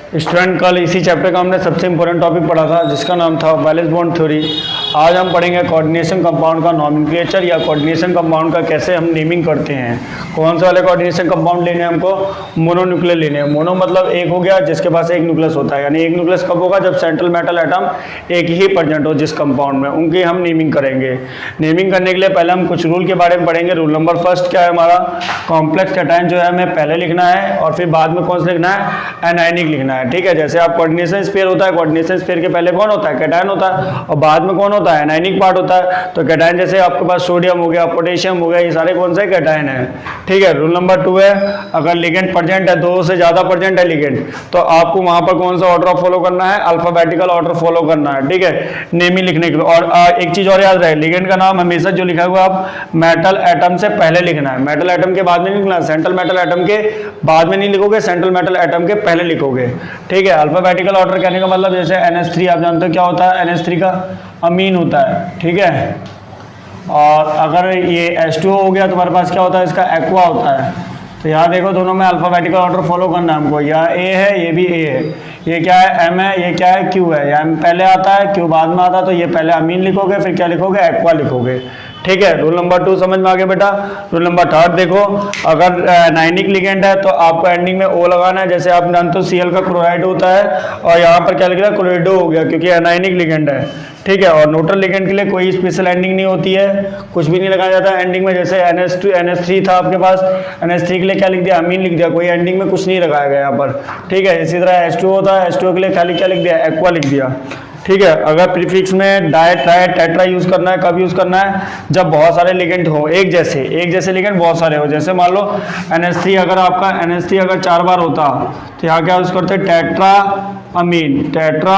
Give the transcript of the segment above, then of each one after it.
Student, कल इसी chapter का हमने सबसे इंपॉर्टेंट टॉपिक पढ़ा था जिसका नाम था वैलेंस बॉन्ड थ्योरी। आज हम पढ़ेंगे कोऑर्डिनेशन कंपाउंड का नॉमेनक्लेचर या कोऑर्डिनेशन कंपाउंड का कैसे हम नेमिंग करते हैं। कौन से वाले कोऑर्डिनेशन कंपाउंड लेने हैं हमको? मोनोन्यूक्लियर लेने हैं। मोनो मतलब एक हो गया जिसके पास एक न्यूक्लियस होता है, यानी एक न्यूक्लियस कब होगा? जब सेंट्रल मेटल एटम एक ही प्रेजेंट हो जिस कंपाउंड में, उनकी हम नेमिंग करेंगे। नेमिंग करने के लिए पहले हम कुछ रूल के बारे में पढ़ेंगे। रूल नंबर फर्स्ट क्या है हमारा? कॉम्प्लेक्स कैटायन जो है हमें पहले लिखना है और फिर बाद में कौन सा लिखना है? एनायनिक लिखना है। ठीक है, जैसे आप कोऑर्डिनेशन स्फीयर होता है, कोऑर्डिनेशन स्फीयर के पहले कौन होता है? कैटायन होता है, और बाद में कौन होता है? एनायनिक पार्ट होता है। तो कैटायन जैसे आपके पास सोडियम हो गया, पोटेशियम हो गया, ये सारे कौन से कैटायन है। ठीक है, रूल नंबर 2 है, अगर लिगेंड प्रेजेंट है, दो से ज्यादा प्रेजेंट है लिगेंड, तो आपको वहां पर कौन सा ऑर्डर फॉलो करना है? अल्फाबेटिकल ऑर्डर फॉलो करना है। ठीक है, नेमिंग लिखने के लिए। और एक चीज और याद रहे, लिगेंड का नाम हमेशा जो लिखा हुआ आप मेटल एटम से पहले लिखना है, मेटल एटम के बाद में नहीं लिखना। सेंट्रल मेटल एटम के बाद में नहीं लिखोगे, सेंट्रल मेटल एटम के पहले लिखोगे। ठीक है, अल्फाबेटिकल ऑर्डर कहने का मतलब जैसे NH3 आप जानते हो क्या होता है? NH3 का अमीन होता है। ठीक है, और अगर ये H2O हो गया तुम्हारे पास क्या होता है? इसका एक्वा होता है। तो यहाँ देखो दोनों में अल्फाबेटिकल ऑर्डर फॉलो करना है हमको। यह A है, ये भी A है, ये क्या है? M है, ये क्या है? Q है। M पहले आता है, Q बाद में आता है, तो ये पहले अमीन लिखोगे, फिर क्या लिखोगे? एक्वा लिखोगे। ठीक है, रूल नंबर 2 समझ में आ गया बेटा। रूल नंबर 3 देखो, अगर एनायनिक लिगेंड है तो आपको एंडिंग में O लगाना है। जैसे आप जानते हो Cl का क्लोराइड होता है, और यहाँ पर क्या लिख रहा है? क्लोराइडो हो गया, क्योंकि एनायनिक लिगेंड है। ठीक है, और न्यूट्रल लिगेंड के लिए कोई स्पेशल एंडिंग नहीं होती है, कुछ भी नहीं लगाया जाता है एंडिंग में। जैसे NH3 था आपके पास, NH3 के लिए क्या लिख दिया? अमीन लिख दिया, कोई एंडिंग में कुछ नहीं लगाया गया यहाँ पर। ठीक है, इसी तरह H2O होता है, H2O के लिए खाली क्या लिख दिया? एक्वा लिख दिया। ठीक है, अगर प्रीफिक्स में डाई, ट्राई, टेट्रा यूज करना है, कब यूज करना है? जब बहुत सारे लिगेंड हो, एक जैसे लिगेंड बहुत सारे हो। जैसे मान लो NH3, अगर आपका NH3 अगर 4 बार होता तो यहाँ क्या यूज करते? टेट्रा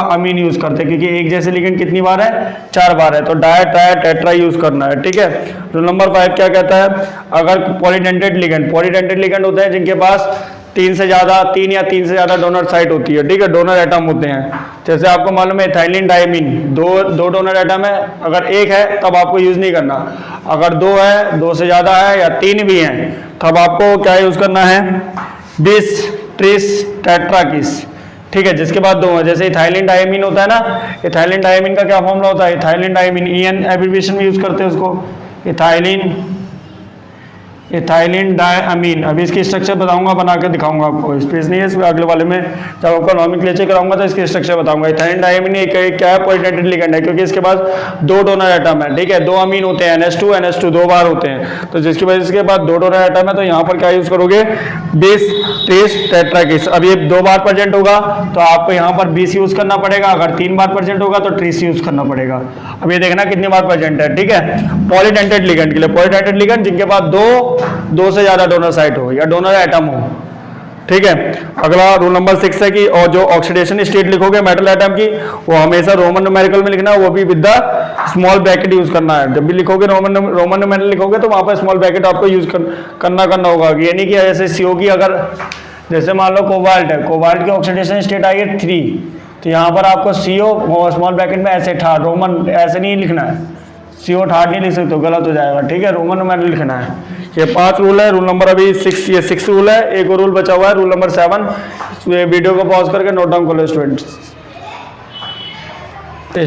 अमीन यूज करते, क्योंकि एक जैसे लिगेंड कितनी बार है? 4 बार है, तो डाई, ट्राई, टेट्रा यूज करना है। ठीक है, रूल नंबर 5 क्या कहता है? अगर पॉलीडेंटेड लिगेंड होते हैं जिनके पास 3 या 3 से ज्यादा डोनर साइट होती है। ठीक है, डोनर एटम होते हैं। जैसे आपको मालूम है इथाइलिन डायमीन, दो डोनर एटम है, अगर एक है तब आपको यूज नहीं करना। अगर 2 है, 2 से ज्यादा है, या 3 भी हैं, तब आपको क्या यूज करना है? बिस, ट्रिस, टेट्राकिस। ठीक है, जिसके बाद 2 है, जैसे इथाइलिन डायमीन होता है ना, इथाइलिन डायमीन का क्या फॉर्मूला होता है? इथाइलिन डायमीन, EN एब्रिविएशन में यूज करते हैं उसको, इथाइलिन डायमीन। अभी इसकी स्ट्रक्चर बताऊंगा, बना के दिखाऊंगा आपको, स्पेस नहीं है इसमें, अगले वाले में जब आपको नॉमेनक्लेचर कराऊंगा तो इसकी स्ट्रक्चर बताऊंगा। इथाइलिन डायमीन क्या है? पॉलीडेंटेड लिगेंड है, क्योंकि इसके पास 2 डोनर एटम है। ठीक है, 2 अमीन होते हैं, NH2 2 बार होते हैं, तो जिसकी वजह से बाद 2 डोनर एटम है, तो यहाँ पर क्या यूज करोगे? बिस, ट्रिस, टेट्राकिस। अब ये 2 बार प्रेजेंट होगा तो आपको यहाँ पर बिस यूज करना पड़ेगा, अगर 3 बार प्रेजेंट होगा तो ट्रिस यूज करना पड़ेगा। अब ये देखना कितनी बार प्रेजेंट है। ठीक है, पॉलीडेंटेड लिगेंड के लिए, पॉलीडेंटेड लिगेंड जिनके पास दो से ज्यादा डोनर साइट हो या डोनर एटम हो। ठीक है, अगला रूल नंबर 6 है कि और जो ऑक्सीडेशन स्टेट लिखोगे मेटल एटम की, वो हमेशा रोमन न्यूमेरिकल में लिखना है, वो भी with the small bracket use करना है। जब भी लिखोगे रोमन न्यूमेरिकल लिखोगे तो वहां पर स्मॉल ब्रैकेट आपको यूज करना होगा। ये नहीं कि जैसे CO की, अगर जैसे मान लो कोबाल्ट है, कोबाल्ट की ऑक्सीडेशन स्टेट आई है 3, तो यहाँ पर आपको CO स्मॉल ब्रैकेट में ऐसे था, रोमन ऐसे नहीं लिखना है, CO नहीं लिख सकते, गलत हो जाएगा। ठीक है, रोमन न्यूमेरिकल लिखना है। ये 5 रूल है। रूल नंबर अभी 6, ये 6 रूल है, एक और रूल बचा हुआ है, रूल नंबर 7। वीडियो को पॉज करके नोट डाउन कर लो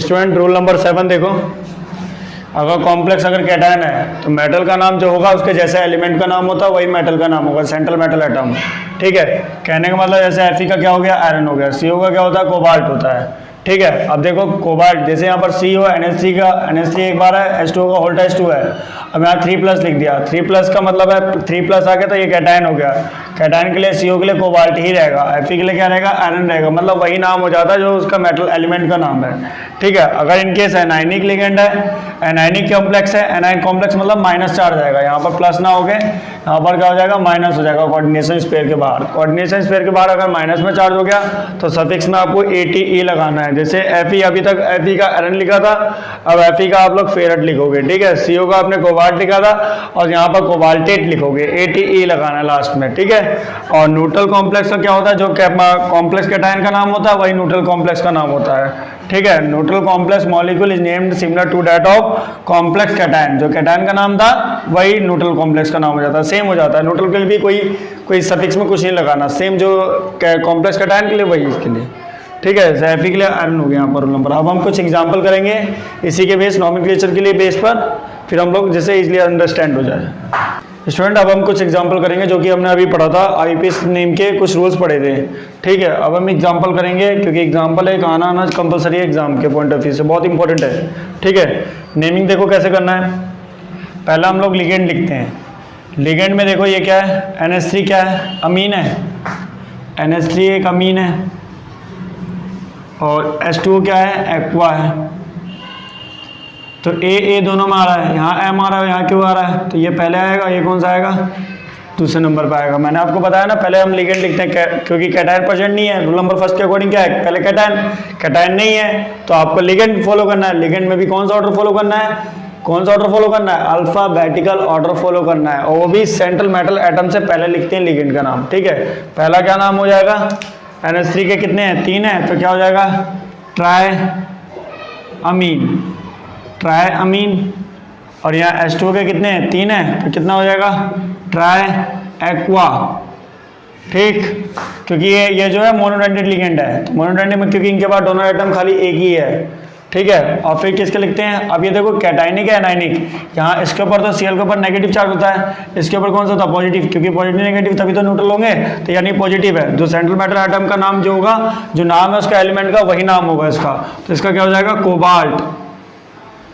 स्टूडेंट। रूल नंबर 7 देखो, अगर कॉम्प्लेक्स अगर कैटायन है तो मेटल का नाम जो होगा उसके जैसे एलिमेंट का नाम होता है वही मेटल का नाम होगा, सेंट्रल मेटल एटम। ठीक है, कहने का मतलब जैसे Fe का क्या हो गया? आयरन हो गया। CO का क्या होता है? कोबाल्ट होता है। ठीक है, अब देखो कोबाल्ट, जैसे यहाँ पर CO NH3 एक बार है, H2O का होल्टा H2 है, अब यहाँ 3+ लिख दिया। 3+ का मतलब है 3+ आ गया तो ये कैटायन हो गया। कैटायन के लिए CO के लिए कोबाल्ट ही रहेगा, Fe के लिए क्या रहेगा? आयरन रहेगा, मतलब वही नाम हो जाता है जो उसका मेटल एलिमेंट का नाम है। ठीक है, अगर इनकेस एनायनिक लिगेंड है, एनायनिक कॉम्प्लेक्स है, एनायन कॉम्प्लेक्स मतलब माइनस चार्ज आएगा, यहाँ पर प्लस ना हो गए, यहाँ पर क्या हो जाएगा? माइनस हो जाएगा कोऑर्डिनेशन स्फीयर के बाहर। कोऑर्डिनेशन स्फीयर के बाहर अगर माइनस में चार्ज हो गया तो सफिक्स में आपको ATE लगाना है। जैसे Fe, अभी तक Fe का आयरन लिखा था, अब Fe का आप लोग फेरट लिखोगे। ठीक है, CO का आपने कोबाल्ट कोबाल्ट लिखा था, और यहाँ पर कोबाल्टेट लिखोगे, ATE लगाना लास्ट में, ठीक है। और न्यूट्रल कॉम्प्लेक्स का क्या होता है, जो कॉम्प्लेक्स कैटायन का नाम होता है वही न्यूट्रल कॉम्प्लेक्स का नाम होता है, ठीक है। Neutral complex molecule is named similar to that of complex cation, जो कैटायन का नाम था वही न्यूट्रल कॉम्प्लेक्स का नाम हो जाता है, सेम हो जाता है। न्यूट्रल के लिए भी कोई सफिक्स में कुछ नहीं लगाना, सेम जो कॉम्प्लेक्स कैटायन के लिए वही इसके लिए, ठीक है। Fe के लिए आयरन हो गया यहाँ पर रोल नंबर। अब हम कुछ एग्जांपल करेंगे इसी के बेस नॉमेनक्लेचर के लिए बेस पर, फिर हम लोग जैसे इजीली अंडरस्टैंड हो जाए। स्टूडेंट अब हम कुछ एग्जांपल करेंगे जो कि हमने अभी पढ़ा था, IPS नेम के कुछ रूल्स पढ़े थे, ठीक है। अब हम एग्जांपल करेंगे क्योंकि एग्जांपल एक आना कंपलसरी है एग्जाम के पॉइंट ऑफ व्यू से, बहुत इंपॉर्टेंट है, ठीक है। नेमिंग देखो कैसे करना है। पहला हम लोग लिगेंड लिखते हैं। लिगेंड में देखो ये क्या है, NH3 क्या है, अमीन है, NH3 एक अमीन है, और H2O क्या है, एक्वा है। तो A दोनों में आ रहा है, यहाँ M आ रहा है, यहाँ क्यों आ रहा है, तो ये पहले आएगा, ये कौन सा आएगा, दूसरे नंबर पर आएगा। मैंने आपको बताया ना पहले हम लिगेंड लिखते हैं क्योंकि कैटायन प्रेजेंट नहीं है। रूल नंबर फर्स्ट के अकॉर्डिंग क्या है, पहले कैटायन नहीं है तो आपको लिगेंड फॉलो करना है। लिगेंड में भी कौन सा ऑर्डर फॉलो करना है, कौन सा ऑर्डर फॉलो करना है, अल्फाबेटिकल ऑर्डर फॉलो करना है, और वो भी सेंट्रल मेटल एटम से पहले लिखते हैं लिगेंड का नाम, ठीक है। पहला क्या नाम हो जाएगा, NH3 के कितने हैं, 3 है, तो क्या हो जाएगा, ट्राई अमीन। और यहाँ H2O के कितने हैं, 3 है, तो कितना हो जाएगा, ट्राई एक्वा, ठीक। क्योंकि ये जो है मोनोडेंटेड लिगेंड है, तो मोनोडेंटेड में क्योंकि इनके पास डोनर एटम खाली एक ही है, ठीक है। और फिर किसके लिखते हैं, अब ये देखो कैटाइनिक है एनाइनिक, यहाँ इसके ऊपर तो Cl के ऊपर नेगेटिव चार्ज होता है, इसके ऊपर कौन सा था, पॉजिटिव, क्योंकि पॉजिटिव नेगेटिव तभी तो न्यूट्रल होंगे, तो यानी पॉजिटिव है। जो सेंट्रल मेटल एटम का नाम जो होगा, जो नाम है उसका एलिमेंट का वही नाम होगा इसका, तो इसका क्या हो जाएगा,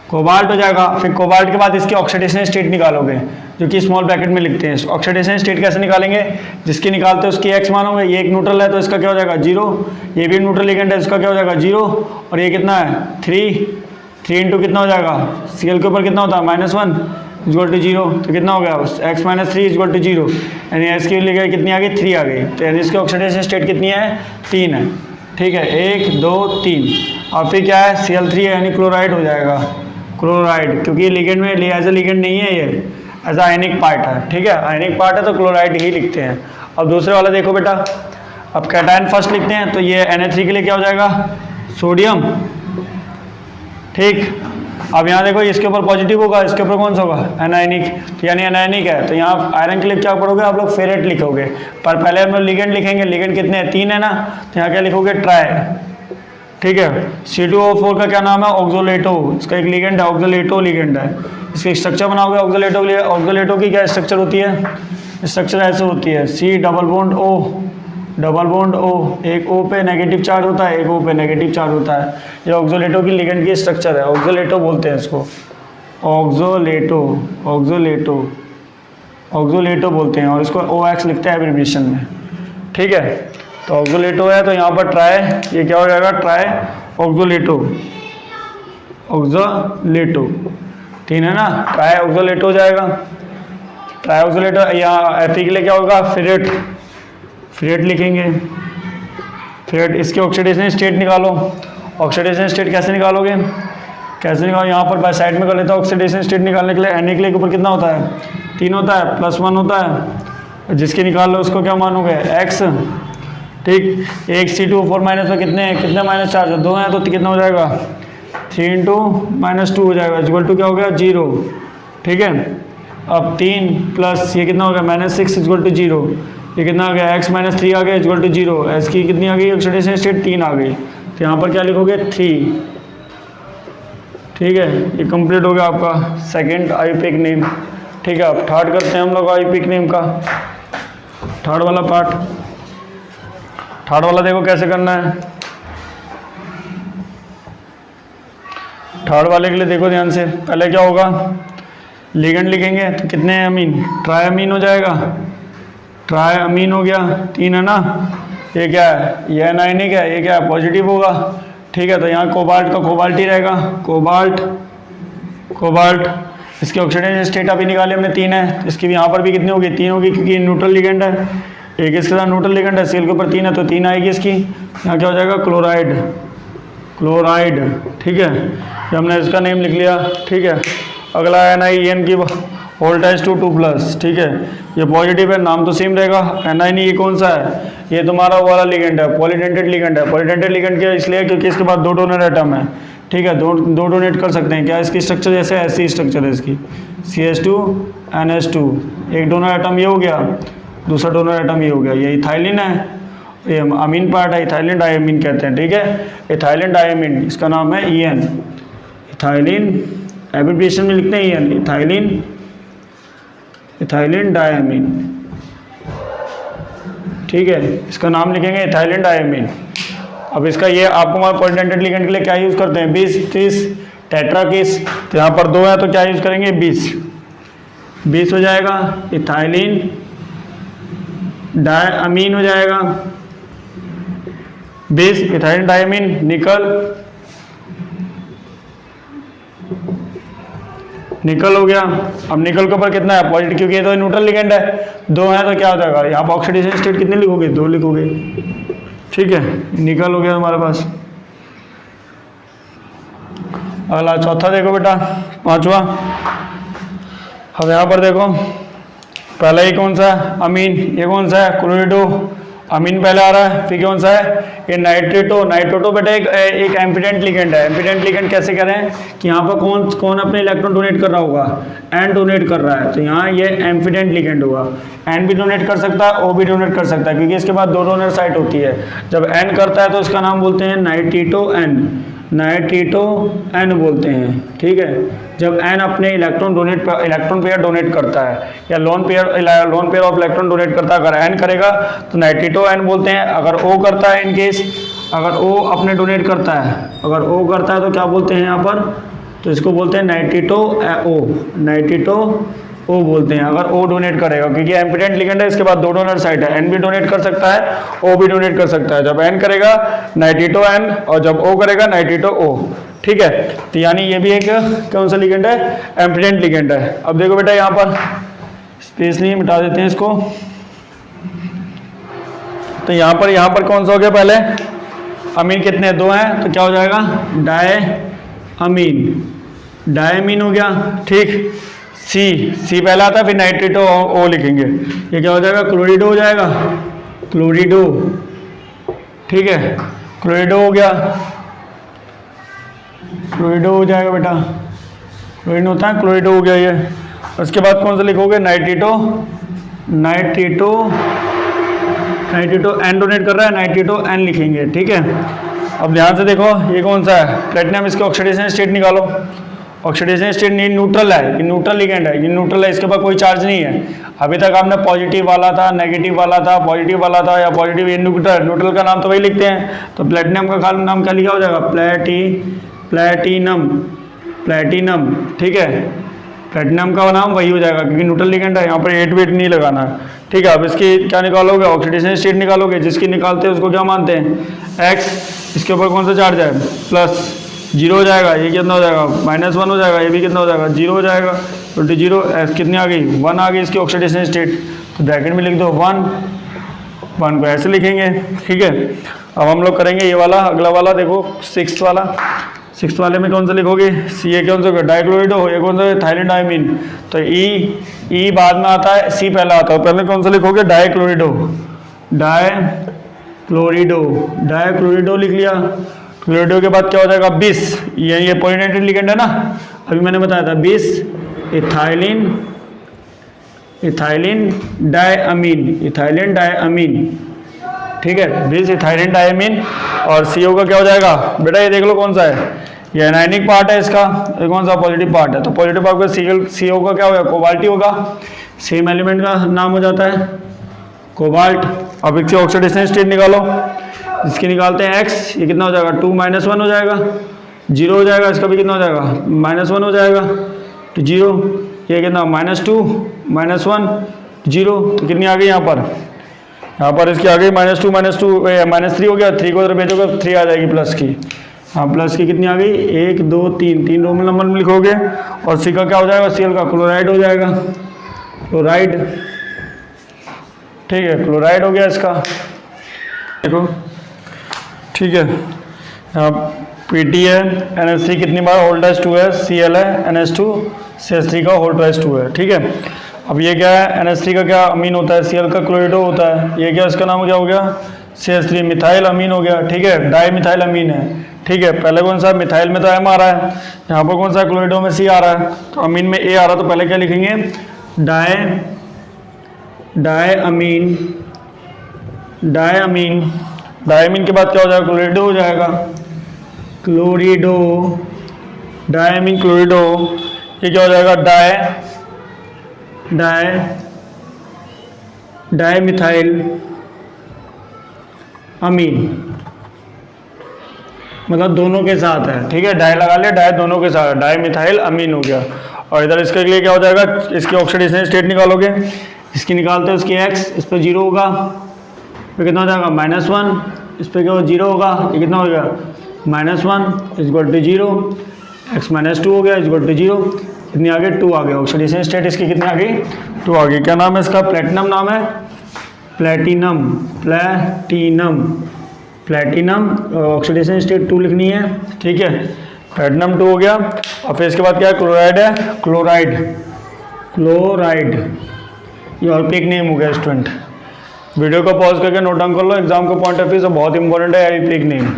कोबाल्ट हो जाएगा। फिर कोबाल्ट के बाद इसकी ऑक्सीडेशन स्टेट निकालोगे, जो कि स्मॉल ब्रैकेट में लिखते हैं। ऑक्सीडेशन स्टेट कैसे निकालेंगे, जिसकी निकालते हैं उसकी x मानोगे, ये एक न्यूट्रल है तो इसका क्या हो जाएगा 0, ये भी न्यूट्रल लिगेंड है, इसका क्या हो जाएगा 0, और ये कितना है 3 इंटू कितना हो जाएगा, Cl के ऊपर कितना होता है -1 इक्वल टू 0, तो कितना हो गया x - 3 इक्वल टू 0, यानी एस की लिखे कितनी आ गई, 3 आ गई, तो यानी इसकी ऑक्सीडेशन स्टेट कितनी है, 3 है, ठीक है, 1 2 3। और फिर क्या है, Cl3 है, यानी क्लोराइड हो जाएगा, क्लोराइड, क्योंकि लिगेंड में एज ए लिगेंड नहीं है, ये एज ए आयनिक पार्ट है, ठीक है, आयनिक पार्ट है तो क्लोराइड ही लिखते हैं। अब दूसरे वाला देखो बेटा, अब कैटायन फर्स्ट लिखते हैं, तो ये Na3 के लिए क्या हो जाएगा, सोडियम, ठीक। अब यहाँ देखो इसके ऊपर पॉजिटिव होगा, इसके ऊपर कौन सा होगा, एनायनिक, तो यानी एनायनिक है, तो यहाँ आयरन के लिए क्या पढ़ोगे आप लोग, फेरेट लिखोगे, पर पहले हम लोग लिगेंड लिखेंगे। लिगेंड कितने हैं, 3 है ना, तो यहाँ क्या लिखोगे, ट्राई, ठीक है। C2O4 का क्या नाम है, ऑक्सोलेटो, इसका एक लिगेंड है, ऑक्सोलेटो लिगेंड है। इसकी स्ट्रक्चर बनाओगे ऑक्सोलेटो के लिए, ऑक्सोलेटो की क्या स्ट्रक्चर होती है, स्ट्रक्चर ऐसे होती है, C डबल बॉन्ड O, एक O पे नेगेटिव चार्ज होता है, एक O पे नेगेटिव चार्ज होता है। ये ऑक्सोलेटो की लिगेंड की स्ट्रक्चर है, ऑक्सोलेटो बोलते हैं इसको, ऑक्सोलेटो बोलते हैं, और इसको OX लिखते हैं एब्रिविएशन में, ठीक है। तो ऑक्सोलेटो है, तो यहाँ पर ट्राई, ये क्या हो जाएगा, ट्राई ऑक्सोलेटो, 3 है ना, ट्राई ऑक्सोलेटो हो जाएगा, ट्राई ऑक्सोलेटो। यहाँ Fe के लिए क्या होगा, फेरेट लिखेंगे, फेरेट। इसके ऑक्सीडेशन स्टेट निकालो, ऑक्सीडेशन स्टेट कैसे निकालोगे, यहाँ पर बाय साइड में कर लेता हूँ। ऑक्सीडेशन स्टेट निकालने के लिए Na के लिए ऊपर कितना होता है, 3 होता है, +1 होता है, जिसके निकाल लो उसको क्या मानोगे, x, ठीक। एक C2O4 माइनस में कितने माइनस चार्ज है, 2 हैं, तो कितना हो जाएगा, 3 इंटू -2 हो जाएगा, इक्वल टू क्या हो गया, 0, ठीक है। अब 3 प्लस ये कितना हो गया, -6 इक्वल टू 0, ये कितना आ गया, x - 3 आ गया इक्वल टू 0, एस की कितनी आ गई, ऑक्सीडेशन स्टेट 3 आ गई, तो यहाँ पर क्या लिखोगे, 3, ठीक है। ये कंप्लीट हो गया आपका सेकंड IUPAC नेम, ठीक है। अब थर्ड करते हैं हम लोग IUPAC नेम का, थर्ड वाला पार्ट। थर्ड वाला देखो कैसे करना है। थर्ड वाले के लिए देखो ध्यान से, पहले क्या होगा, लिगेंड लिखेंगे, तो कितने हैं अमीन, ट्राई अमीन हो जाएगा, ट्राई अमीन हो गया, 3 है ना। ये क्या है, ये एनायनिक है, ये क्या है, पॉजिटिव होगा, ठीक है। तो यहाँ कोबाल्ट का कोबाल्ट ही रहेगा, कोबाल्ट। इसकी ऑक्सीडेशन स्टेट अभी निकाले हमने, 3 है, इसकी भी यहाँ पर भी कितनी होगी, 3 होगी, क्योंकि न्यूट्रल लिगेंड है, एक इसके साथ न्यूट्रल लिगेंड है, Cl के ऊपर 3 है, तो 3 आएगी इसकी। यहाँ क्या हो जाएगा, क्लोराइड, ठीक है। ये हमने इसका नेम लिख लिया, ठीक है। अगला NiEN की वोल्टेज 2+, ठीक है, ये पॉजिटिव है, नाम तो सेम रहेगा। एनाइन ये कौन सा है, ये तुम्हारा वाला लिगेंड है, पॉलीडेंटेड लिगेंड है। पॉलीडेंटेड लिगेंड क्या इसलिए क्योंकि इसके बाद 2 डोनर एटम है, ठीक है, दो डोनेट कर सकते हैं। क्या इसकी स्ट्रक्चर जैसे ऐसी स्ट्रक्चर है इसकी, CH2 NH2, एक डोनर एटम ये हो गया, दूसरा डोनर एटम ये हो गया, ये इथाइलिन है, ये अमीन पार्ट है, इथाइलिन डायमीन कहते हैं, ठीक है, इथाइलिन डायमीन, इसका नाम है EN, इथाइलिन, एब्रिविएशन में लिखते हैं EN, इथाइलिन डायमीन, ठीक है, इसका नाम लिखेंगे इथाइलिन डायमीन। अब इसका ये आपको हमारे पॉलीडेंटेड लिगेंड के लिए क्या यूज़ करते हैं, 20, 30, टेट्राकिस, तो यहाँ पर 2 है तो क्या यूज़ करेंगे, 20 हो जाएगा, इथाइलिन डायमीन हो जाएगा, 20 इथाइलिन डायमीन, निकल हो गया। अब निकल के ऊपर कितना है, पॉजिटिव, क्योंकि ये तो न्यूट्रल लिगेंड है, 2 है तो क्या हो जाएगा, यहाँ पर ऑक्सीडेशन स्टेट कितने लिखोगे, 2 लिखोगे, ठीक है, निकल हो गया हमारे पास। अगला चौथा देखो बेटा, 5वां, अब यहाँ पर देखो, पहला ये कौन सा है, अमीन, ये कौन सा है, क्लोरिडो, अमीन पहले आ रहा है, फिर कौन सा है, ये नाइट्रेटो बेटा एक एम्फिडेंट लिगेंड है। एम्फिडेंट लिगेंड कैसे करें कि यहाँ पर कौन अपने इलेक्ट्रॉन डोनेट कर रहा होगा, एन डोनेट कर रहा है, तो यहाँ ये एम्फिडेंट लिगेंड होगा। एन भी डोनेट कर सकता है, ओ भी डोनेट कर सकता है, क्योंकि इसके बाद 2 डोनर साइट होती है। जब एन करता है तो इसका नाम बोलते हैं नाइट्रेटो एन बोलते हैं, ठीक है। जब एन अपने इलेक्ट्रॉन पेयर डोनेट करता है या lone pair of electron donate करता है, अगर एन करेगा तो नाइट्रेटो एन बोलते हैं। अगर ओ करता है, इन केस अगर ओ अपने डोनेट करता है, अगर ओ करता है तो क्या बोलते हैं यहाँ पर, तो इसको बोलते हैं नाइट्रेटो ओ बोलते हैं, अगर ओ डोनेट करेगा, क्योंकि एम्फिडेंट लिगेंड है, इसके बाद 2 डोनर साइट है, एन भी डोनेट कर सकता है, ओ भी डोनेट कर सकता है। जब एन करेगा नाइट्रेटो एन और जब ओ करेगा नाइट्रेटो ओ, ठीक है। तो यानी ये भी एक कौन सा लिगेंड है, एम्फिडेंट लिगेंड है। अब देखो बेटा यहाँ पर स्पेस नहीं, मिटा देते हैं इसको। तो यहाँ पर कौन सा हो गया, पहले अमीन कितने, 2 हैं, तो क्या हो जाएगा, डायमीन हो गया, ठीक। सी पहला आता है, फिर नाइट्रेटो ओ लिखेंगे, ये क्या हो जाएगा, क्लोरिडो हो जाएगा, क्लोरिडो, ठीक है, क्लोरिडो हो गया, क्लोरिडो हो जाएगा बेटा, क्लोरिडो होता है, क्लोरिडो हो गया ये। उसके बाद कौन सा लिखोगे, नाइट्रेटो एन डोनेट कर रहा है, नाइट्रेटो एन लिखेंगे, ठीक है। अब ध्यान से देखो, ये कौन सा है, प्लेटिनम, इसके ऑक्सीडेशन स्टेट निकालो। ऑक्सीडेशन स्टेट न्यूट्रल है, ये न्यूट्रल लिगेंड है, ये न्यूट्रल है, इसके पास कोई चार्ज नहीं है। अभी तक आपने पॉजिटिव वाला था, नेगेटिव वाला था, पॉजिटिव वाला था या पॉजिटिव, ये न्यूट्रल का नाम तो वही लिखते हैं। तो प्लेटिनम का खाली नाम क्या लिखा हो जाएगा, प्लेटिनम, ठीक है, प्लेटिनम का नाम वही हो जाएगा, क्योंकि न्यूट्रल लिगेंड है, यहाँ पर 8 वेट नहीं लगाना है, ठीक है। अब इसकी क्या निकालोगे, ऑक्सीडेशन स्टेट निकालोगे, जिसकी निकालते हैं उसको क्या मानते हैं, एक्स, इसके ऊपर कौन सा चार्ज है, प्लस, 0 हो जाएगा, ये कितना हो जाएगा, -1 हो जाएगा, ये भी कितना हो जाएगा, 0 हो जाएगा, 20 एस कितनी आ गई, 1 आ गई इसकी ऑक्सीडेशन स्टेट, तो ब्रैकेट में लिख दो 1 को ऐसे लिखेंगे, ठीक है। अब हम लोग करेंगे ये वाला, अगला वाला देखो, 6th वाले में कौन सा लिखोगे, सी, ये कौन सा डाइक्लोरिडो, ये कौन सा थाइलिन डायमीन, तो ई बाद में आता है, सी पहला आता है, पहले कौन सा लिखोगे, डाइक्लोरिडो लिख लिया। क्लोरिडो के बाद क्या हो जाएगा, 20, ये पॉलीडेंटेड लिगेंड है ना, अभी मैंने बताया था, 20 इथाइलिन डायमीन, ठीक है, 20 इथाइलिन डायमीन। और CO का क्या हो जाएगा बेटा, ये देख लो कौन सा है, ये एनायनिक पार्ट है इसका, ये कौन सा पॉजिटिव पार्ट है, तो पॉजिटिव पार्ट का CO का क्या होगा, कोबाल्ट ही होगा, सेम एलिमेंट का नाम हो जाता है कोबाल्ट। अब इसकी ऑक्सीडेशन स्टेट निकालो, इसकी निकालते हैं x, ये कितना हो जाएगा, 2 - 1 हो जाएगा, 0 हो जाएगा, इसका भी कितना हो जाएगा, -1 हो जाएगा, तो 0, ये कितना, -2 - 1 0, तो कितनी आ गई यहाँ पर इसकी आ गई -2 -3 हो गया, 3 को उधर भेजोगे 3 आ जाएगी प्लस की, हाँ प्लस की कितनी आ गई, 1 2 3 रोमन नंबर में लिखोगे। और सी का क्या हो जाएगा, Cl का क्लोराइड हो जाएगा, क्लोराइड, ठीक है, क्लोराइड हो गया इसका, देखो, ठीक है। यहाँ Pt है, NH3 कितनी बार, होल्डेज 2 है, Cl है, NH2 CH3 का होल ट्वाइस 2 है, ठीक है। अब ये क्या है, NH3 का क्या अमीन होता है, Cl का क्लोरिडो होता है, ये क्या इसका नाम क्या हो गया, CH3 मिथाइल अमीन हो गया, ठीक है, डाई मिथाइल अमीन है, ठीक है। पहले कौन सा, मिथाइल में तो M आ रहा है, यहाँ पर कौन सा, क्लोरिडो में C आ रहा है, तो अमीन में A आ रहा है, तो पहले क्या लिखेंगे, डाई अमीन, डाई अमीन के बाद क्या हो जाएगा, क्लोरिडो हो जाएगा, क्लोरिडो, डाई अमीन क्लोरिडो, ये क्या हो जाएगा, डाई मिथाइल अमीन, मतलब दोनों के साथ है, ठीक है, डाई लगा लिया, डाई दोनों के साथ, डाई मिथाइल अमीन हो गया। और इधर इसके लिए क्या हो जाएगा, इसकी ऑक्सीडेशन स्टेट निकालोगे, इसकी निकालते हो, इसकी x, इस पर 0 होगा, फिर कितना हो जाएगा, -1, इस पर क्या 0 होगा, ये कितना हो गया, -1 इक्वल टू 0, x -2 हो गया इक्वल टू 0, कितनी आ गई, 2 आ गया, ऑक्सीडेशन स्टेट इसकी कितनी आ गई, 2 आ गई। क्या नाम है इसका, प्लेटिनम नाम है, प्लेटिनम, ऑक्सीडेशन स्टेट 2 लिखनी है, ठीक है, प्लेटिनम 2 हो गया। और फिर इसके बाद क्या है, क्लोराइड है, क्लोराइड, ये और पिक नेम हो गया स्टूडेंट। वीडियो को पॉज करके नोट डाउन कर लो, एग्जाम के पॉइंट ऑफ व्यू से बहुत इंपॉर्टेंट है यार ये पिक नेम।